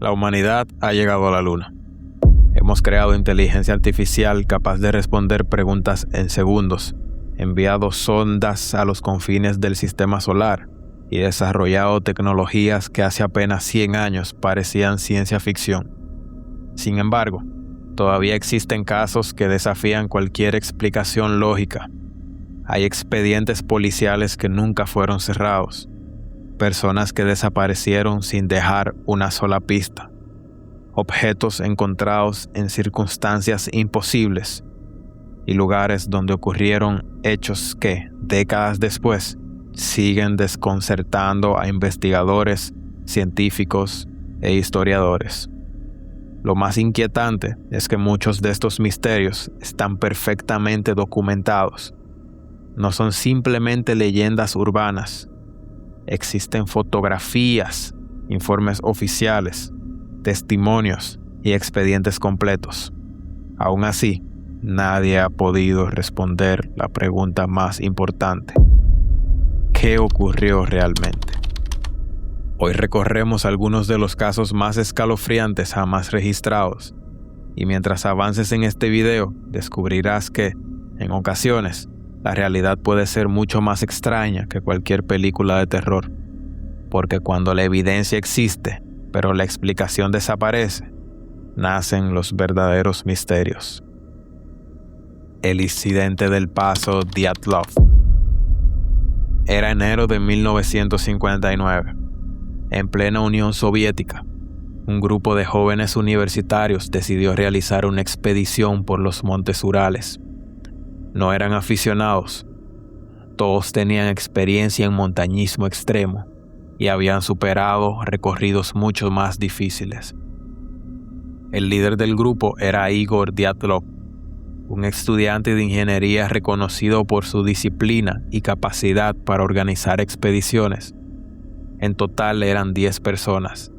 La humanidad ha llegado a la Luna. Hemos creado inteligencia artificial capaz de responder preguntas en segundos, enviado sondas a los confines del sistema solar y desarrollado tecnologías que hace apenas 100 años parecían ciencia ficción. Sin embargo, todavía existen casos que desafían cualquier explicación lógica. Hay expedientes policiales que nunca fueron cerrados, personas que desaparecieron sin dejar una sola pista, objetos encontrados en circunstancias imposibles y lugares donde ocurrieron hechos que, décadas después, siguen desconcertando a investigadores, científicos e historiadores. Lo más inquietante es que muchos de estos misterios están perfectamente documentados. No son simplemente leyendas urbanas. Existen fotografías, informes oficiales, testimonios y expedientes completos. Aún así, nadie ha podido responder la pregunta más importante: ¿qué ocurrió realmente? Hoy recorremos algunos de los casos más escalofriantes jamás registrados, y mientras avances en este video, descubrirás que, en ocasiones, la realidad puede ser mucho más extraña que cualquier película de terror, porque cuando la evidencia existe, pero la explicación desaparece, nacen los verdaderos misterios. El incidente del Paso Dyatlov. Era enero de 1959. En plena Unión Soviética, un grupo de jóvenes universitarios decidió realizar una expedición por los montes Urales. No eran aficionados. Todos tenían experiencia en montañismo extremo y habían superado recorridos mucho más difíciles. El líder del grupo era Igor Dyatlov, un estudiante de ingeniería reconocido por su disciplina y capacidad para organizar expediciones. En total eran 10 personas.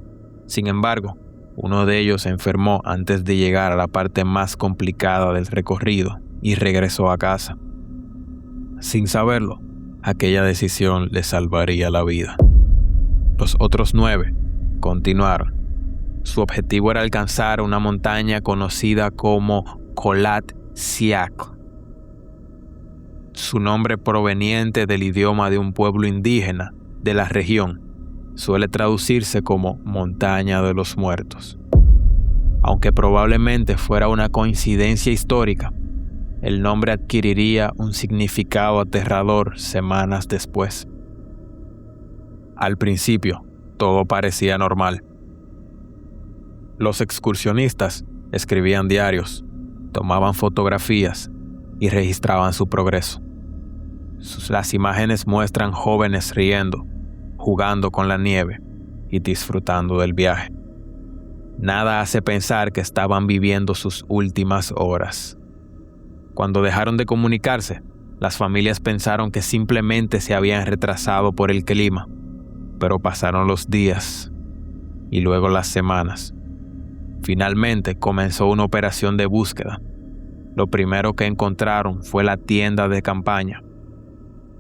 Sin embargo, uno de ellos se enfermó antes de llegar a la parte más complicada del recorrido y regresó a casa. Sin saberlo, aquella decisión le salvaría la vida. Los otros 9 continuaron. Su objetivo era alcanzar una montaña conocida como Kholat Syakhl. Su nombre, proveniente del idioma de un pueblo indígena de la región, suele traducirse como Montaña de los Muertos. Aunque probablemente fuera una coincidencia histórica, el nombre adquiriría un significado aterrador semanas después. Al principio, todo parecía normal. Los excursionistas escribían diarios, tomaban fotografías y registraban su progreso. Las imágenes muestran jóvenes riendo, jugando con la nieve y disfrutando del viaje. Nada hace pensar que estaban viviendo sus últimas horas. Cuando dejaron de comunicarse, las familias pensaron que simplemente se habían retrasado por el clima, pero pasaron los días y luego las semanas. Finalmente comenzó una operación de búsqueda. Lo primero que encontraron fue la tienda de campaña.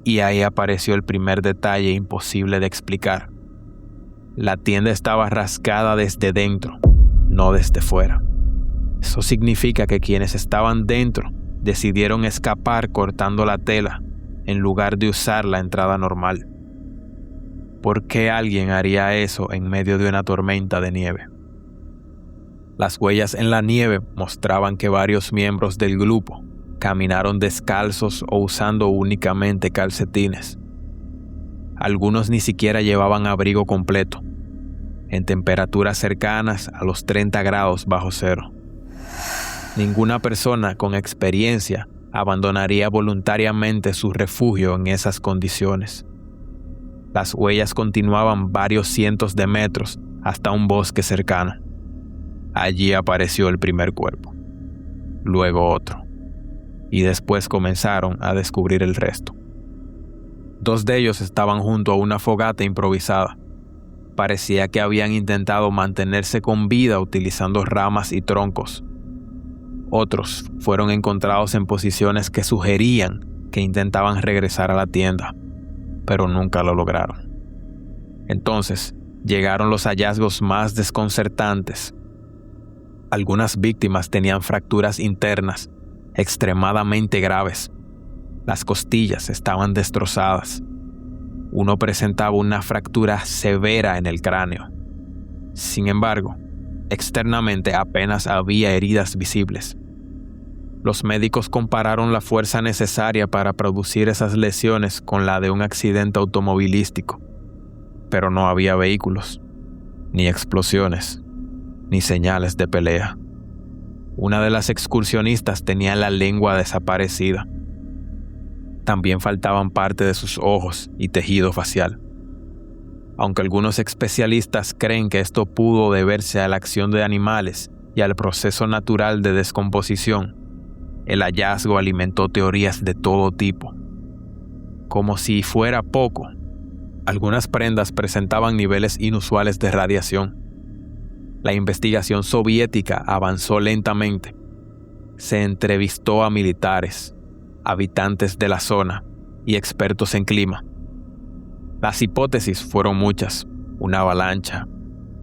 Y ahí apareció el primer detalle imposible de explicar. La tienda estaba rasgada desde dentro, no desde fuera. Eso significa que quienes estaban dentro decidieron escapar cortando la tela en lugar de usar la entrada normal. ¿Por qué alguien haría eso en medio de una tormenta de nieve? Las huellas en la nieve mostraban que varios miembros del grupo caminaron descalzos o usando únicamente calcetines. Algunos ni siquiera llevaban abrigo completo, en temperaturas cercanas a los 30 grados bajo cero. Ninguna persona con experiencia abandonaría voluntariamente su refugio en esas condiciones. Las huellas continuaban varios cientos de metros hasta un bosque cercano. Allí apareció el primer cuerpo, luego otro, y después comenzaron a descubrir el resto. 2 de ellos estaban junto a una fogata improvisada. Parecía que habían intentado mantenerse con vida utilizando ramas y troncos. Otros fueron encontrados en posiciones que sugerían que intentaban regresar a la tienda, pero nunca lo lograron. Entonces, llegaron los hallazgos más desconcertantes. Algunas víctimas tenían fracturas internas extremadamente graves. Las costillas estaban destrozadas. Uno presentaba una fractura severa en el cráneo. Sin embargo, externamente apenas había heridas visibles. Los médicos compararon la fuerza necesaria para producir esas lesiones con la de un accidente automovilístico, pero no había vehículos, ni explosiones, ni señales de pelea. Una de las excursionistas tenía la lengua desaparecida. También faltaban parte de sus ojos y tejido facial. Aunque algunos especialistas creen que esto pudo deberse a la acción de animales y al proceso natural de descomposición, el hallazgo alimentó teorías de todo tipo. Como si fuera poco, algunas prendas presentaban niveles inusuales de radiación. La investigación soviética avanzó lentamente. Se entrevistó a militares, habitantes de la zona y expertos en clima. Las hipótesis fueron muchas: una avalancha,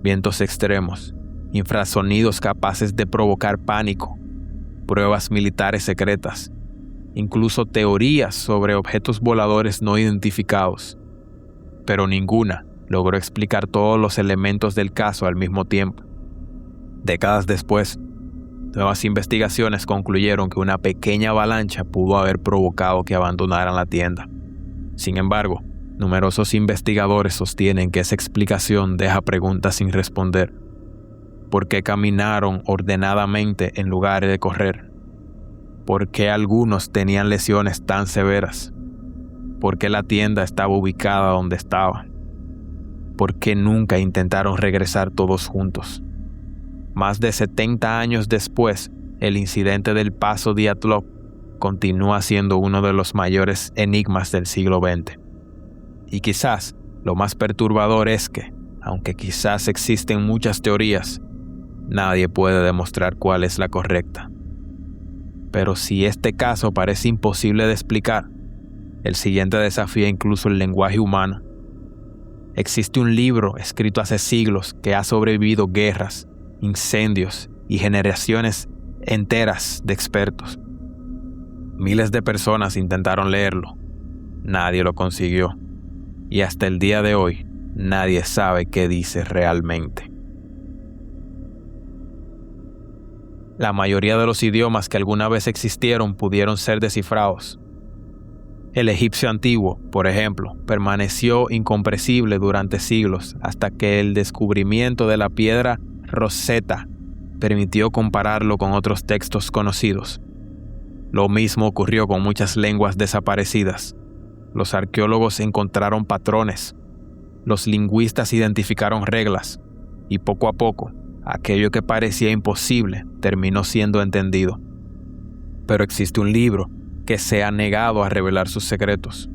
vientos extremos, infrasonidos capaces de provocar pánico, pruebas militares secretas, incluso teorías sobre objetos voladores no identificados. Pero ninguna logró explicar todos los elementos del caso al mismo tiempo. Décadas después, nuevas investigaciones concluyeron que una pequeña avalancha pudo haber provocado que abandonaran la tienda. Sin embargo, numerosos investigadores sostienen que esa explicación deja preguntas sin responder. ¿Por qué caminaron ordenadamente en lugar de correr? ¿Por qué algunos tenían lesiones tan severas? ¿Por qué la tienda estaba ubicada donde estaba? ¿Por qué nunca intentaron regresar todos juntos? Más de 70 años después, el incidente del Paso Dyatlov continúa siendo uno de los mayores enigmas del siglo XX. Y quizás lo más perturbador es que, aunque quizás existen muchas teorías, nadie puede demostrar cuál es la correcta. Pero si este caso parece imposible de explicar, el siguiente desafía incluso el lenguaje humano. Existe un libro escrito hace siglos que ha sobrevivido guerras, incendios y generaciones enteras de expertos. Miles de personas intentaron leerlo. Nadie lo consiguió. Y hasta el día de hoy, nadie sabe qué dice realmente. La mayoría de los idiomas que alguna vez existieron pudieron ser descifrados. El egipcio antiguo, por ejemplo, permaneció incomprensible durante siglos hasta que el descubrimiento de la piedra Rosetta permitió compararlo con otros textos conocidos. Lo mismo ocurrió con muchas lenguas desaparecidas. Los arqueólogos encontraron patrones, los lingüistas identificaron reglas, y poco a poco, aquello que parecía imposible terminó siendo entendido. Pero existe un libro que se ha negado a revelar sus secretos.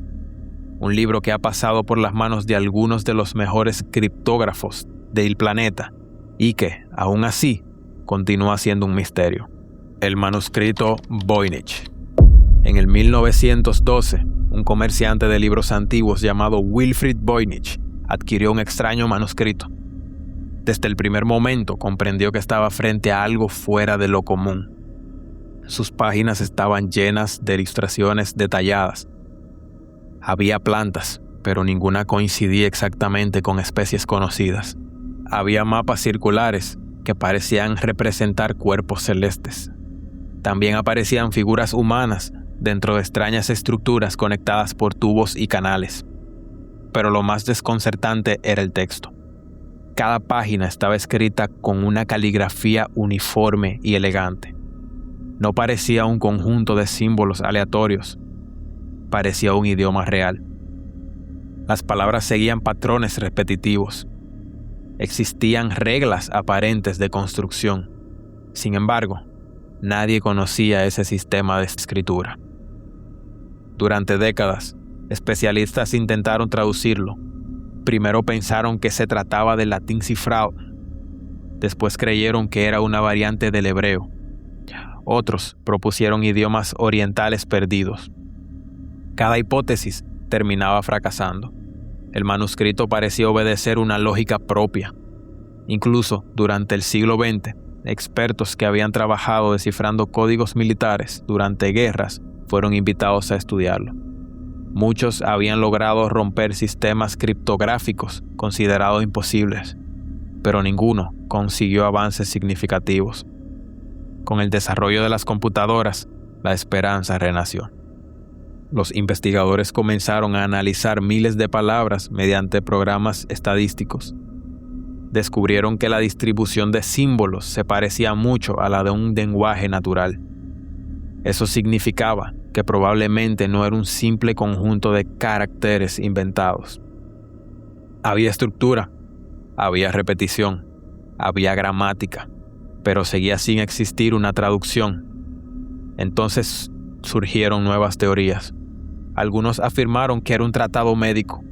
Un libro que ha pasado por las manos de algunos de los mejores criptógrafos del planeta y que, aún así, continúa siendo un misterio. El manuscrito Voynich. En el 1912, un comerciante de libros antiguos llamado Wilfrid Voynich adquirió un extraño manuscrito. Desde el primer momento comprendió que estaba frente a algo fuera de lo común. Sus páginas estaban llenas de ilustraciones detalladas. Había plantas, pero ninguna coincidía exactamente con especies conocidas. Había mapas circulares que parecían representar cuerpos celestes. También aparecían figuras humanas dentro de extrañas estructuras conectadas por tubos y canales. Pero lo más desconcertante era el texto. Cada página estaba escrita con una caligrafía uniforme y elegante. No parecía un conjunto de símbolos aleatorios. Parecía un idioma real. Las palabras seguían patrones repetitivos. Existían reglas aparentes de construcción. Sin embargo, nadie conocía ese sistema de escritura. Durante décadas, especialistas intentaron traducirlo. Primero pensaron que se trataba del latín cifrado. Después creyeron que era una variante del hebreo. Otros propusieron idiomas orientales perdidos. Cada hipótesis terminaba fracasando. El manuscrito parecía obedecer una lógica propia. Incluso durante el siglo XX, expertos que habían trabajado descifrando códigos militares durante guerras fueron invitados a estudiarlo. Muchos habían logrado romper sistemas criptográficos considerados imposibles, pero ninguno consiguió avances significativos. Con el desarrollo de las computadoras, la esperanza renació. Los investigadores comenzaron a analizar miles de palabras mediante programas estadísticos. Descubrieron que la distribución de símbolos se parecía mucho a la de un lenguaje natural. Eso significaba que probablemente no era un simple conjunto de caracteres inventados. Había estructura, había repetición, había gramática, pero seguía sin existir una traducción. Entonces surgieron nuevas teorías. Algunos afirmaron que era un tratado médico.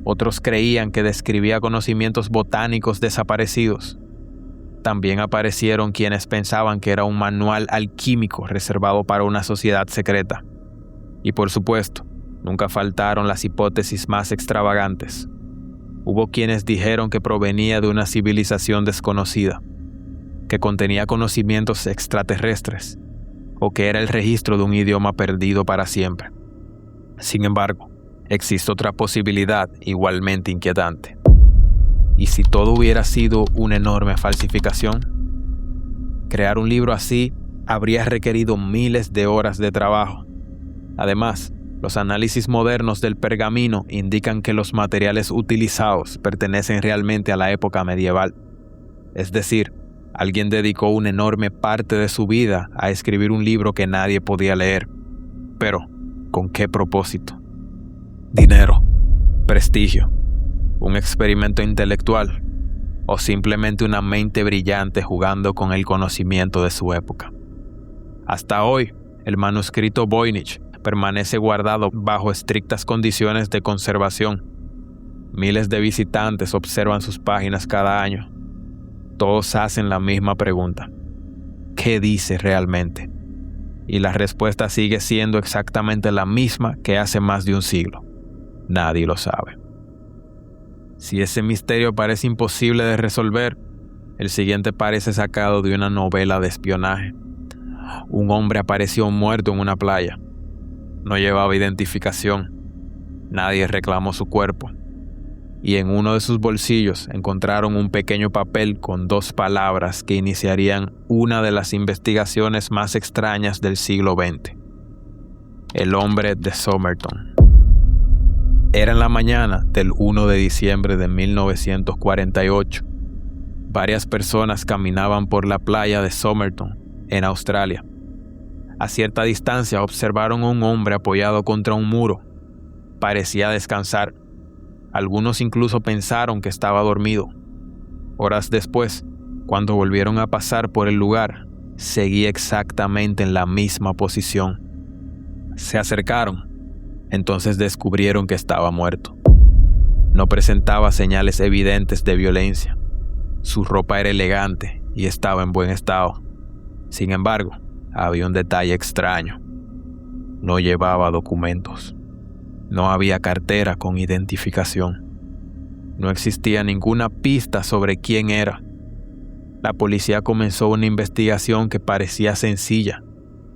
Otros creían que describía conocimientos botánicos desaparecidos. También aparecieron quienes pensaban que era un manual alquímico reservado para una sociedad secreta. Y por supuesto, nunca faltaron las hipótesis más extravagantes. Hubo quienes dijeron que provenía de una civilización desconocida, que contenía conocimientos extraterrestres, o que era el registro de un idioma perdido para siempre. Sin embargo, existe otra posibilidad igualmente inquietante. ¿Y si todo hubiera sido una enorme falsificación? Crear un libro así habría requerido miles de horas de trabajo. Además, los análisis modernos del pergamino indican que los materiales utilizados pertenecen realmente a la época medieval. Es decir, alguien dedicó una enorme parte de su vida a escribir un libro que nadie podía leer. Pero, ¿con qué propósito? ¿Dinero? ¿Prestigio? ¿Un experimento intelectual? ¿O simplemente una mente brillante jugando con el conocimiento de su época? Hasta hoy, el manuscrito Voynich permanece guardado bajo estrictas condiciones de conservación. Miles de visitantes observan sus páginas cada año. Todos hacen la misma pregunta: ¿qué dice realmente? Y la respuesta sigue siendo exactamente la misma que hace más de un siglo. Nadie lo sabe. Si ese misterio parece imposible de resolver, el siguiente parece sacado de una novela de espionaje. Un hombre apareció muerto en una playa. No llevaba identificación. Nadie reclamó su cuerpo. Y en uno de sus bolsillos encontraron un pequeño papel con 2 palabras que iniciarían una de las investigaciones más extrañas del siglo XX. El hombre de Somerton. Era en la mañana del 1 de diciembre de 1948. Varias personas caminaban por la playa de Somerton, en Australia. A cierta distancia observaron a un hombre apoyado contra un muro. Parecía descansar. Algunos incluso pensaron que estaba dormido. Horas después, cuando volvieron a pasar por el lugar, seguía exactamente en la misma posición. Se acercaron. Entonces descubrieron que estaba muerto. No presentaba señales evidentes de violencia. Su ropa era elegante y estaba en buen estado. Sin embargo, había un detalle extraño. No llevaba documentos. No había cartera con identificación. No existía ninguna pista sobre quién era. La policía comenzó una investigación que parecía sencilla: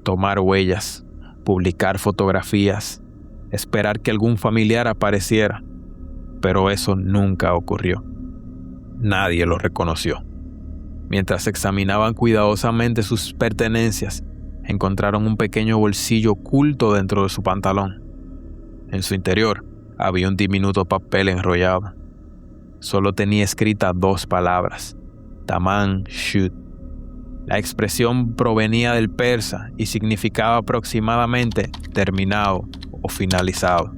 tomar huellas, publicar fotografías, esperar que algún familiar apareciera. Pero eso nunca ocurrió. Nadie lo reconoció. Mientras examinaban cuidadosamente sus pertenencias, encontraron un pequeño bolsillo oculto dentro de su pantalón. En su interior había un diminuto papel enrollado. Solo tenía escritas 2 palabras: Tamam Shud. La expresión provenía del persa y significaba aproximadamente terminado o finalizado.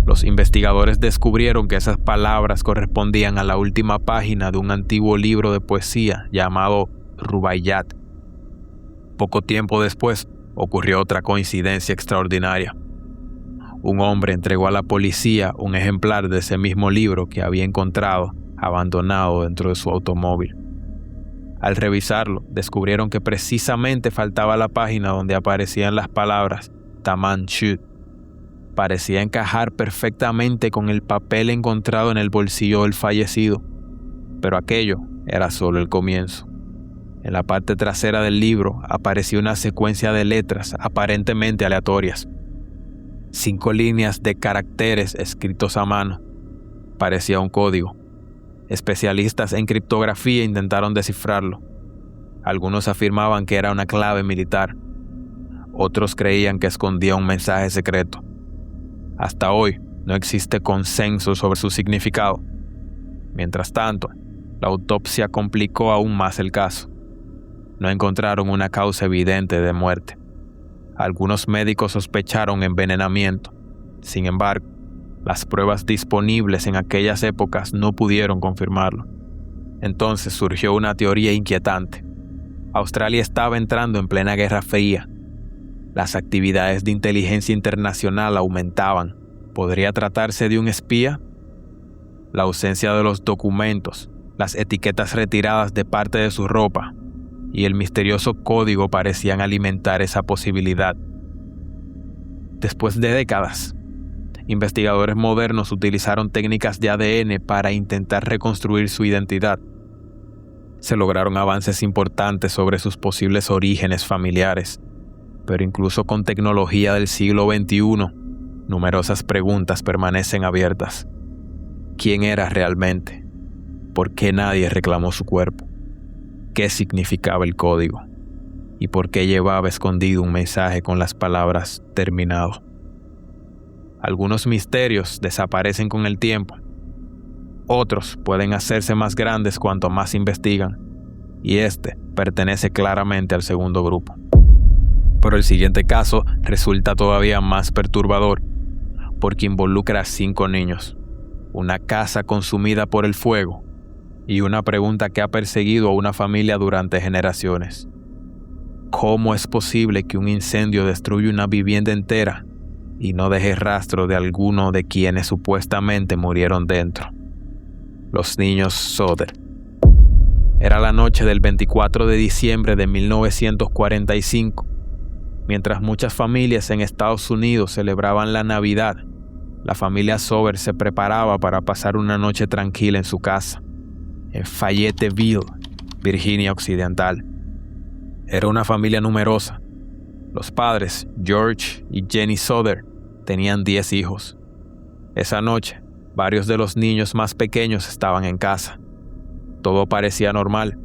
Los investigadores descubrieron que esas palabras correspondían a la última página de un antiguo libro de poesía llamado Rubaiyat. Poco tiempo después ocurrió otra coincidencia extraordinaria. Un hombre entregó a la policía un ejemplar de ese mismo libro que había encontrado abandonado dentro de su automóvil. Al revisarlo, descubrieron que precisamente faltaba la página donde aparecían las palabras Tamam Shud. parecía encajar perfectamente con el papel encontrado en el bolsillo del fallecido, pero aquello era solo el comienzo. En la parte trasera del libro apareció una secuencia de letras aparentemente aleatorias. 5 líneas de caracteres escritos a mano. Parecía un código. Especialistas en criptografía intentaron descifrarlo. Algunos afirmaban que era una clave militar. Otros creían que escondía un mensaje secreto. Hasta hoy no existe consenso sobre su significado. Mientras tanto, la autopsia complicó aún más el caso. No encontraron una causa evidente de muerte. Algunos médicos sospecharon envenenamiento. Sin embargo, las pruebas disponibles en aquellas épocas no pudieron confirmarlo. Entonces surgió una teoría inquietante. Australia estaba entrando en plena Guerra Fría. Las actividades de inteligencia internacional aumentaban. ¿Podría tratarse de un espía? La ausencia de los documentos, las etiquetas retiradas de parte de su ropa y el misterioso código parecían alimentar esa posibilidad. Después de décadas, investigadores modernos utilizaron técnicas de ADN para intentar reconstruir su identidad. Se lograron avances importantes sobre sus posibles orígenes familiares, pero incluso con tecnología del siglo XXI, numerosas preguntas permanecen abiertas. ¿Quién era realmente? ¿Por qué nadie reclamó su cuerpo? ¿Qué significaba el código? ¿Y por qué llevaba escondido un mensaje con las palabras terminado? Algunos misterios desaparecen con el tiempo. Otros pueden hacerse más grandes cuanto más investigan, y este pertenece claramente al segundo grupo. Pero el siguiente caso resulta todavía más perturbador, porque involucra a 5 niños, una casa consumida por el fuego y una pregunta que ha perseguido a una familia durante generaciones. ¿Cómo es posible que un incendio destruya una vivienda entera y no deje rastro de alguno de quienes supuestamente murieron dentro? Los niños Soder. Era la noche del 24 de diciembre de 1945. Mientras muchas familias en Estados Unidos celebraban la Navidad, la familia Soder se preparaba para pasar una noche tranquila en su casa, en Fayetteville, Virginia Occidental. Era una familia numerosa. Los padres, George y Jenny Soder, tenían 10 hijos. Esa noche, varios de los niños más pequeños estaban en casa. Todo parecía normal,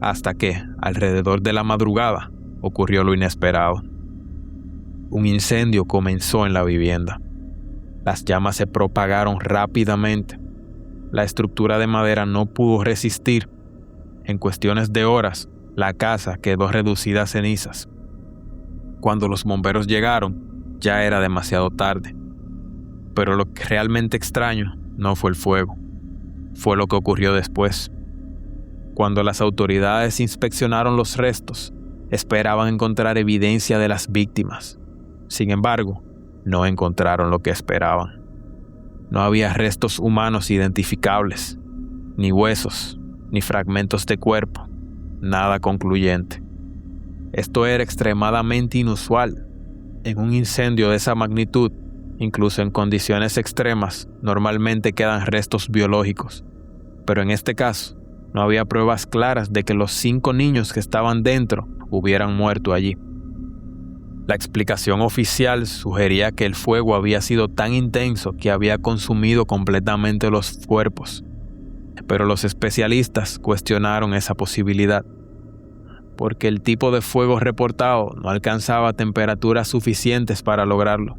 hasta que, alrededor de la madrugada, ocurrió lo inesperado. Un incendio comenzó en la vivienda. Las llamas se propagaron rápidamente. La estructura de madera no pudo resistir. En cuestiones de horas, la casa quedó reducida a cenizas. Cuando los bomberos llegaron, ya era demasiado tarde. Pero lo que realmente extraño no fue el fuego. Fue lo que ocurrió después. Cuando las autoridades inspeccionaron los restos, esperaban encontrar evidencia de las víctimas. Sin embargo, no encontraron lo que esperaban. No había restos humanos identificables, ni huesos, ni fragmentos de cuerpo, nada concluyente. Esto era extremadamente inusual. En un incendio de esa magnitud, incluso en condiciones extremas, normalmente quedan restos biológicos. Pero en este caso, no había pruebas claras de que los 5 niños que estaban dentro hubieran muerto allí. La explicación oficial sugería que el fuego había sido tan intenso que había consumido completamente los cuerpos. Pero los especialistas cuestionaron esa posibilidad, porque el tipo de fuego reportado no alcanzaba temperaturas suficientes para lograrlo.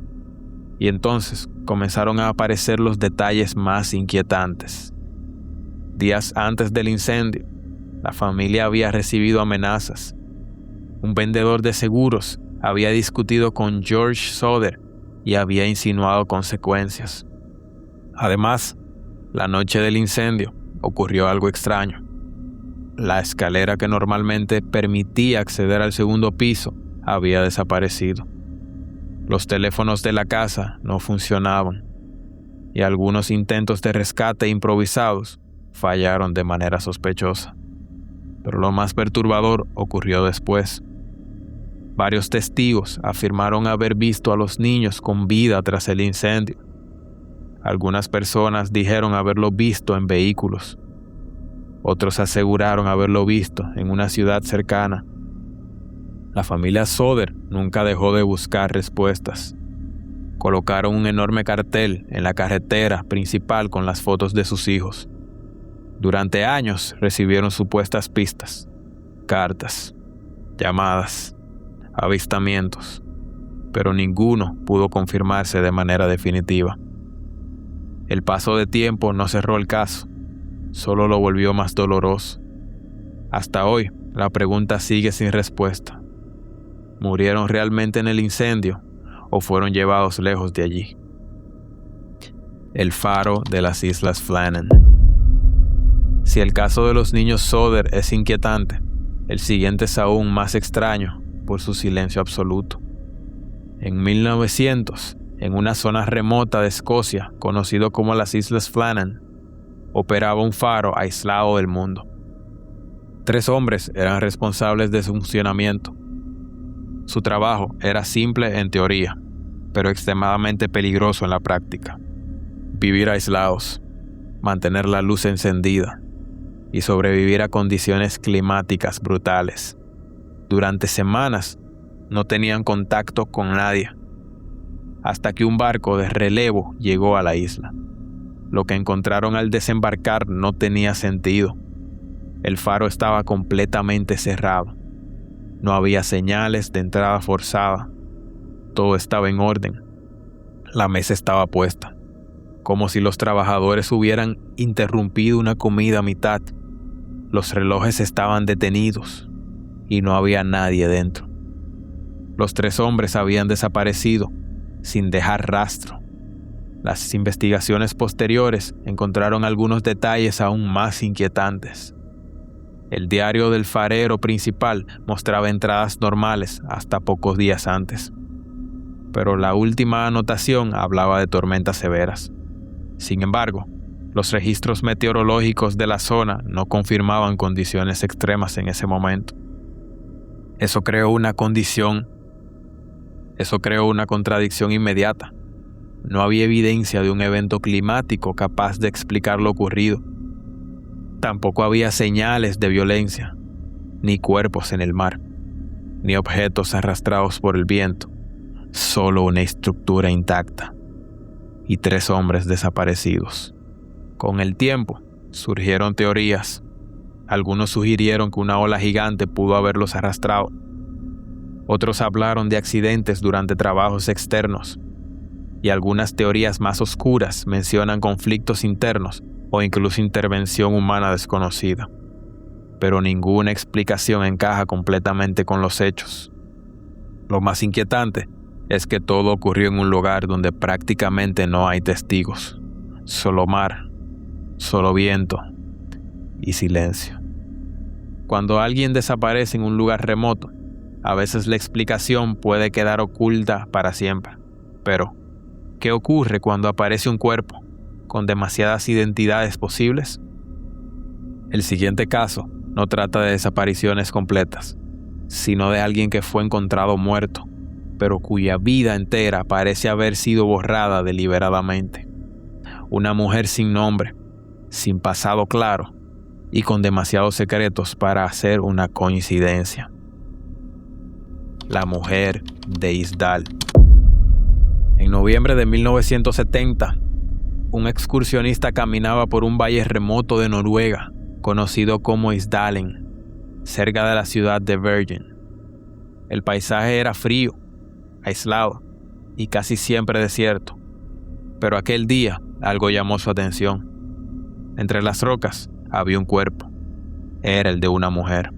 Y entonces comenzaron a aparecer los detalles más inquietantes. Días antes del incendio, la familia había recibido amenazas. Un vendedor de seguros había discutido con George Soder y había insinuado consecuencias. Además, la noche del incendio ocurrió algo extraño. La escalera que normalmente permitía acceder al segundo piso había desaparecido. Los teléfonos de la casa no funcionaban y algunos intentos de rescate improvisados fallaron de manera sospechosa. Pero lo más perturbador ocurrió después. Varios testigos afirmaron haber visto a los niños con vida tras el incendio. Algunas personas dijeron haberlo visto en vehículos. Otros aseguraron haberlo visto en una ciudad cercana. La familia Soder nunca dejó de buscar respuestas. Colocaron un enorme cartel en la carretera principal con las fotos de sus hijos. Durante años recibieron supuestas pistas, cartas, llamadas, avistamientos, pero ninguno pudo confirmarse de manera definitiva. El paso de tiempo no cerró el caso, solo lo volvió más doloroso. Hasta hoy, la pregunta sigue sin respuesta. ¿Murieron realmente en el incendio o fueron llevados lejos de allí? El faro de las Islas Flannan. Si el caso de los niños Soder es inquietante, el siguiente es aún más extraño por su silencio absoluto. En 1900, en una zona remota de Escocia, conocido como las Islas Flannan, operaba un faro aislado del mundo. 3 hombres eran responsables de su funcionamiento. Su trabajo era simple en teoría, pero extremadamente peligroso en la práctica. Vivir aislados, mantener la luz encendida y sobrevivir a condiciones climáticas brutales. Durante semanas no tenían contacto con nadie, hasta que un barco de relevo llegó a la isla. Lo que encontraron al desembarcar no tenía sentido. El faro estaba completamente cerrado. No había señales de entrada forzada. Todo estaba en orden. La mesa estaba puesta, como si los trabajadores hubieran interrumpido una comida a mitad. Los relojes estaban detenidos y no había nadie dentro. Los 3 hombres habían desaparecido sin dejar rastro. Las investigaciones posteriores encontraron algunos detalles aún más inquietantes. El diario del farero principal mostraba entradas normales hasta pocos días antes, pero la última anotación hablaba de tormentas severas. Sin embargo, los registros meteorológicos de la zona no confirmaban condiciones extremas en ese momento. Eso creó una contradicción inmediata. No había evidencia de un evento climático capaz de explicar lo ocurrido. Tampoco había señales de violencia, ni cuerpos en el mar, ni objetos arrastrados por el viento. Solo una estructura intacta y 3 hombres desaparecidos. Con el tiempo, surgieron teorías. Algunos sugirieron que una ola gigante pudo haberlos arrastrado. Otros hablaron de accidentes durante trabajos externos. Y algunas teorías más oscuras mencionan conflictos internos o incluso intervención humana desconocida. Pero ninguna explicación encaja completamente con los hechos. Lo más inquietante es que todo ocurrió en un lugar donde prácticamente no hay testigos. Solo mar, solo viento y silencio. Cuando alguien desaparece en un lugar remoto, a veces la explicación puede quedar oculta para siempre. Pero, ¿qué ocurre cuando aparece un cuerpo con demasiadas identidades posibles? El siguiente caso no trata de desapariciones completas, sino de alguien que fue encontrado muerto, pero cuya vida entera parece haber sido borrada deliberadamente. Una mujer sin nombre, sin pasado claro y con demasiados secretos para hacer una coincidencia. La mujer de Isdal. En noviembre de 1970, un excursionista caminaba por un valle remoto de Noruega, conocido como Isdalen, cerca de la ciudad de Bergen. El paisaje era frío, aislado y casi siempre desierto, pero aquel día algo llamó su atención. Entre las rocas había un cuerpo. Era el de una mujer.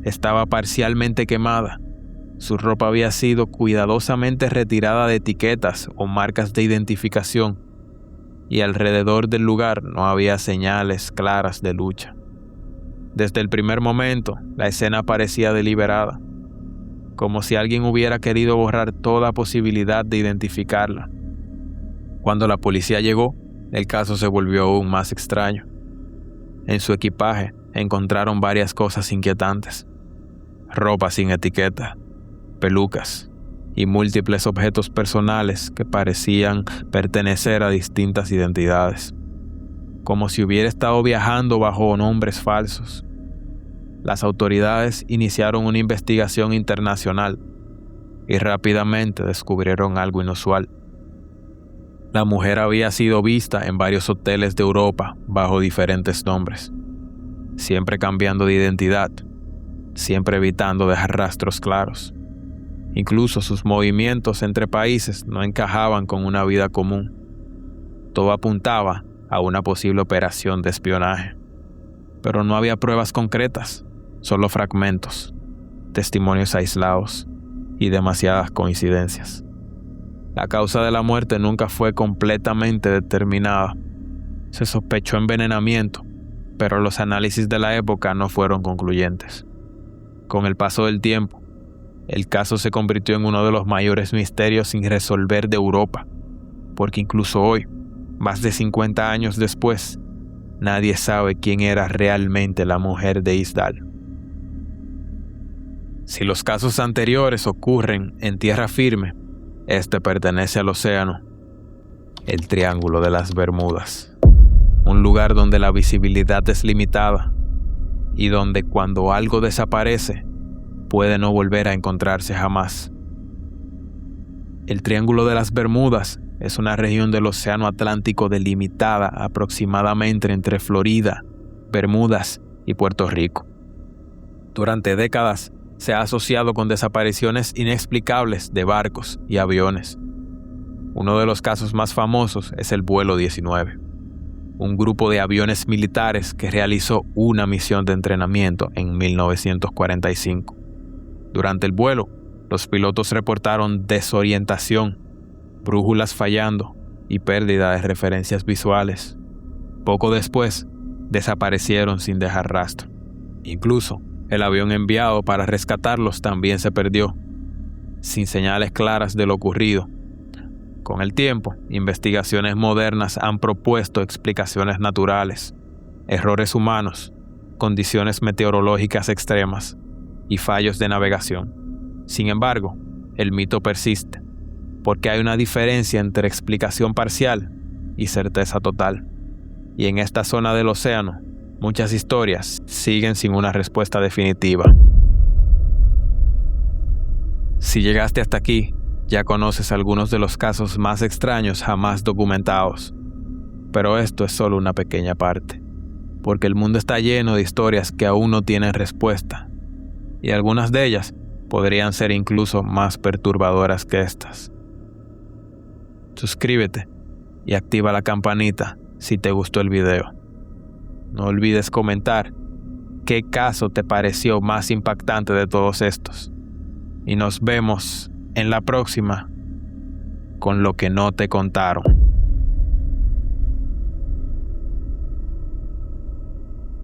Estaba parcialmente quemada. Su ropa había sido cuidadosamente retirada de etiquetas o marcas de identificación, y alrededor del lugar no había señales claras de lucha. Desde el primer momento, la escena parecía deliberada, como si alguien hubiera querido borrar toda posibilidad de identificarla. Cuando la policía llegó, el caso se volvió aún más extraño. En su equipaje encontraron varias cosas inquietantes: ropa sin etiqueta, pelucas y múltiples objetos personales que parecían pertenecer a distintas identidades, como si hubiera estado viajando bajo nombres falsos. Las autoridades iniciaron una investigación internacional y rápidamente descubrieron algo inusual. La mujer había sido vista en varios hoteles de Europa bajo diferentes nombres, siempre cambiando de identidad, siempre evitando dejar rastros claros. Incluso sus movimientos entre países no encajaban con una vida común. Todo apuntaba a una posible operación de espionaje, pero no había pruebas concretas, solo fragmentos, testimonios aislados y demasiadas coincidencias. La causa de la muerte nunca fue completamente determinada. Se sospechó envenenamiento, pero los análisis de la época no fueron concluyentes. Con el paso del tiempo, el caso se convirtió en uno de los mayores misterios sin resolver de Europa, porque incluso hoy, más de 50 años después, nadie sabe quién era realmente la mujer de Isdal. Si los casos anteriores ocurren en tierra firme, este pertenece al océano, el Triángulo de las Bermudas, un lugar donde la visibilidad es limitada y donde cuando algo desaparece, puede no volver a encontrarse jamás. El Triángulo de las Bermudas es una región del Océano Atlántico delimitada aproximadamente entre Florida, Bermudas y Puerto Rico. Durante décadas se ha asociado con desapariciones inexplicables de barcos y aviones. Uno de los casos más famosos es el vuelo 19, un grupo de aviones militares que realizó una misión de entrenamiento en 1945. Durante el vuelo, los pilotos reportaron desorientación, brújulas fallando y pérdida de referencias visuales. Poco después, desaparecieron sin dejar rastro. Incluso, el avión enviado para rescatarlos también se perdió, sin señales claras de lo ocurrido. Con el tiempo, investigaciones modernas han propuesto explicaciones naturales, errores humanos, condiciones meteorológicas extremas y fallos de navegación. Sin embargo, el mito persiste, porque hay una diferencia entre explicación parcial y certeza total. Y en esta zona del océano, muchas historias siguen sin una respuesta definitiva. Si llegaste hasta aquí, ya conoces algunos de los casos más extraños jamás documentados. Pero esto es solo una pequeña parte, porque el mundo está lleno de historias que aún no tienen respuesta, y algunas de ellas podrían ser incluso más perturbadoras que estas. Suscríbete y activa la campanita si te gustó el video. No olvides comentar qué caso te pareció más impactante de todos estos. Y nos vemos en la próxima con lo que no te contaron.